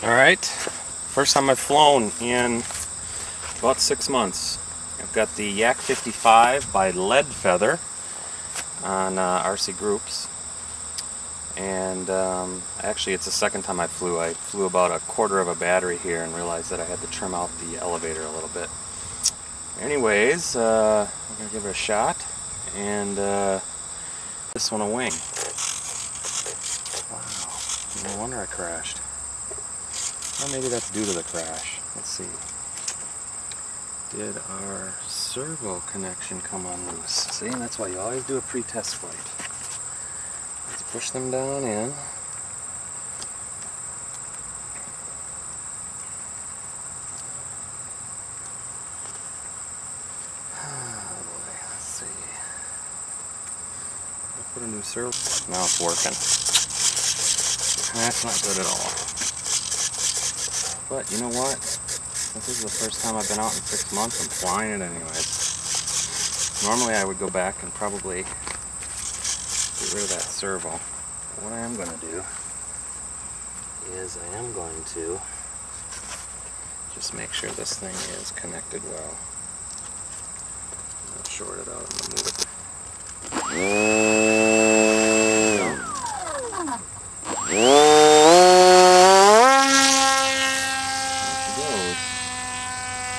Alright, first time I've flown in about 6 months. I've got the Yak 55 by Lead Feather on RC Groups, and actually it's the second time I flew. I flew about a quarter of a battery here and realized that I had to trim out the elevator a little bit. Anyways, I'm going to give it a shot and this one a wing. Wow, no wonder I crashed. Or maybe that's due to the crash. Let's see. Did our servo connection come unloose? See, and that's why you always do a pre-test flight. Let's push them down in. Oh boy, let's see. I'll put a new servo. Now it's working. That's not good at all. But you know what? This is the first time I've been out in 6 months. I'm flying it anyways. Normally I would go back and probably get rid of that servo. But what I am going to do is I am going to just make sure this thing is connected well. I'll short it out and move it.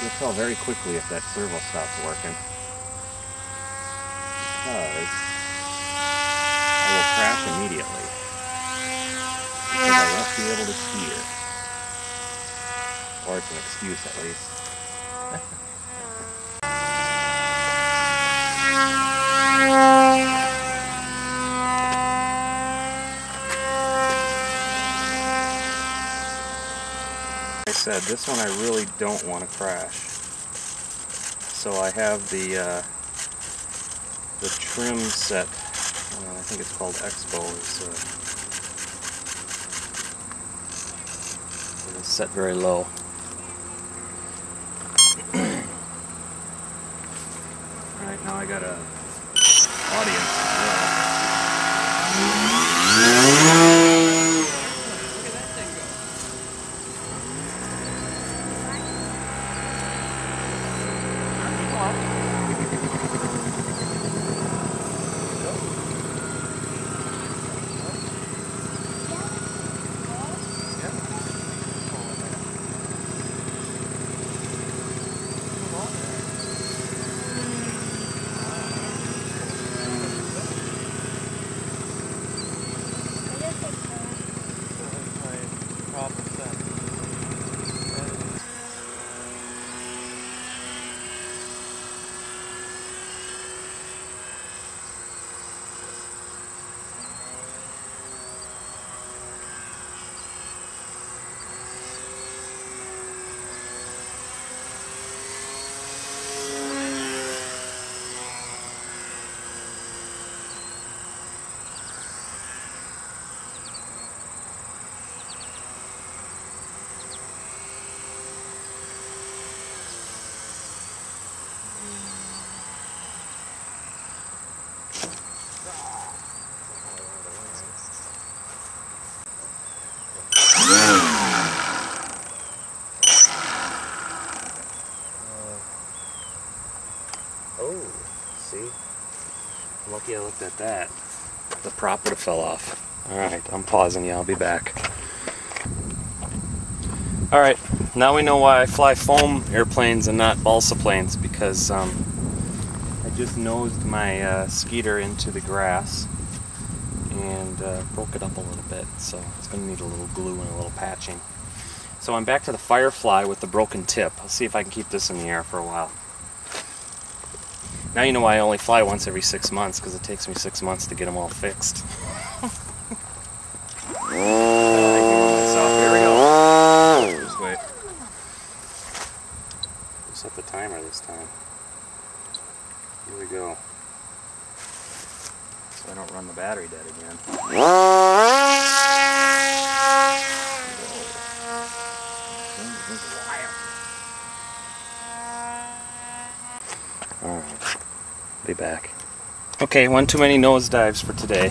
You'll tell very quickly if that servo stops working, because I will crash immediately, because I won't be able to steer, or it's an excuse at least. Like I said, this one I really don't want to crash. So I have the trim set. I think it's called Expo. It's set very low. Alright, now I got a audience as well. Oh, see? Lucky I looked at that. The prop would have fell off. Alright, I'm pausing you. I'll be back. Alright, now we know why I fly foam airplanes and not balsa planes, because I just nosed my Skeeter into the grass and broke it up a little bit, so it's going to need a little glue and a little patching. So I'm back to the Firefly with the broken tip. I'll see if I can keep this in the air for a while. Now you know why I only fly once every 6 months, because it takes me 6 months to get them all fixed. Here we go. Just wait. We'll set the timer this time. Here we go. So I don't run the battery dead again. Alright, be back. Okay, one too many nosedives for today.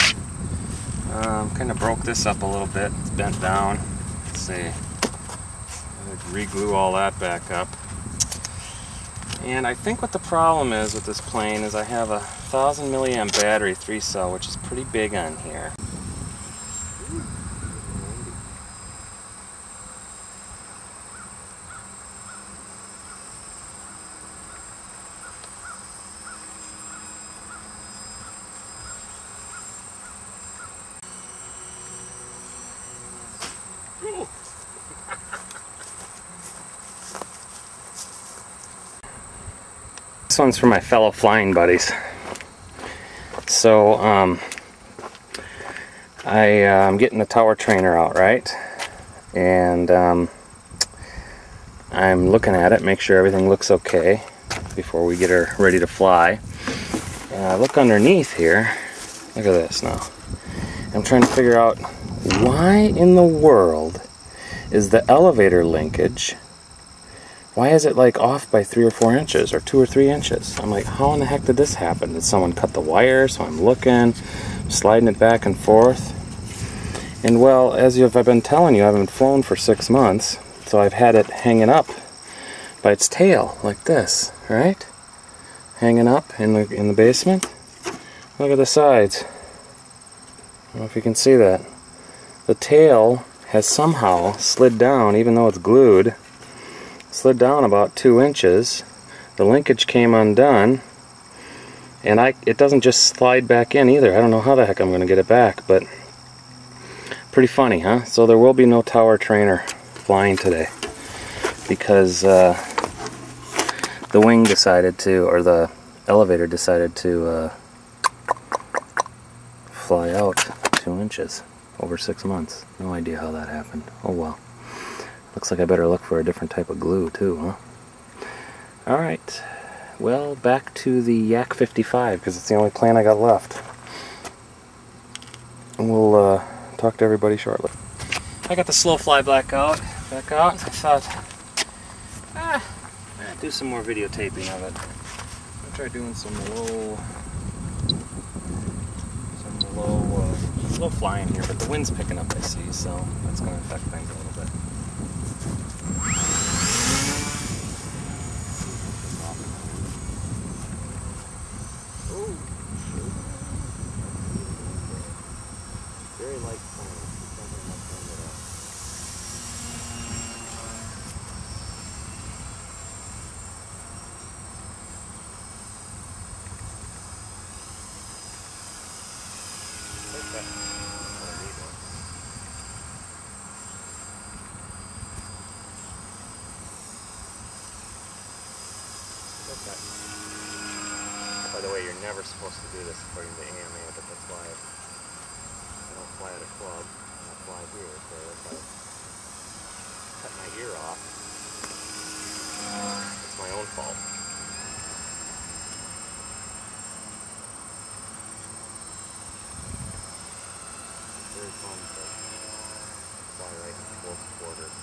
Kind of broke this up a little bit. It's bent down. Let's see. Re-glue all that back up. And I think what the problem is with this plane is I have a 1000 milliamp battery 3-cell, which is pretty big on here. This one's for my fellow flying buddies. So I'm getting the tower trainer out, right? And I'm looking at it, make sure everything looks okay before we get her ready to fly. And I look underneath here. Look at this now. I'm trying to figure out why in the world is the elevator linkage, why is it like off by 3 or 4 inches or 2 or 3 inches? I'm like, how in the heck did this happen? Did someone cut the wire? So I'm looking, sliding it back and forth. And well, as I've been telling you, I haven't flown for 6 months, so I've had it hanging up by its tail like this, right? Hanging up in the basement. Look at the sides. I don't know if you can see that. The tail has somehow slid down, even though it's glued. Slid down about 2 inches. The linkage came undone, and it doesn't just slide back in either. I don't know how the heck I'm going to get it back, but pretty funny, huh? So there will be no tower trainer flying today because the wing decided to, or the elevator decided to fly out 2 inches over 6 months. No idea how that happened. Oh well. Looks like I better look for a different type of glue too, huh? Alright, well, back to the Yak 55 because it's the only plane I got left. And we'll talk to everybody shortly. I got the slow fly back out. I thought, I'd do some more videotaping of it. I'll try doing some low flying here, but the wind's picking up, I see, so that's going to affect things a little bit. Very light plane. By the way, you're never supposed to do this according to AMA, but that's why I don't fly at a club. I fly here, so if I cut my ear off, it's my own fault. Very fun to fly right in close quarters.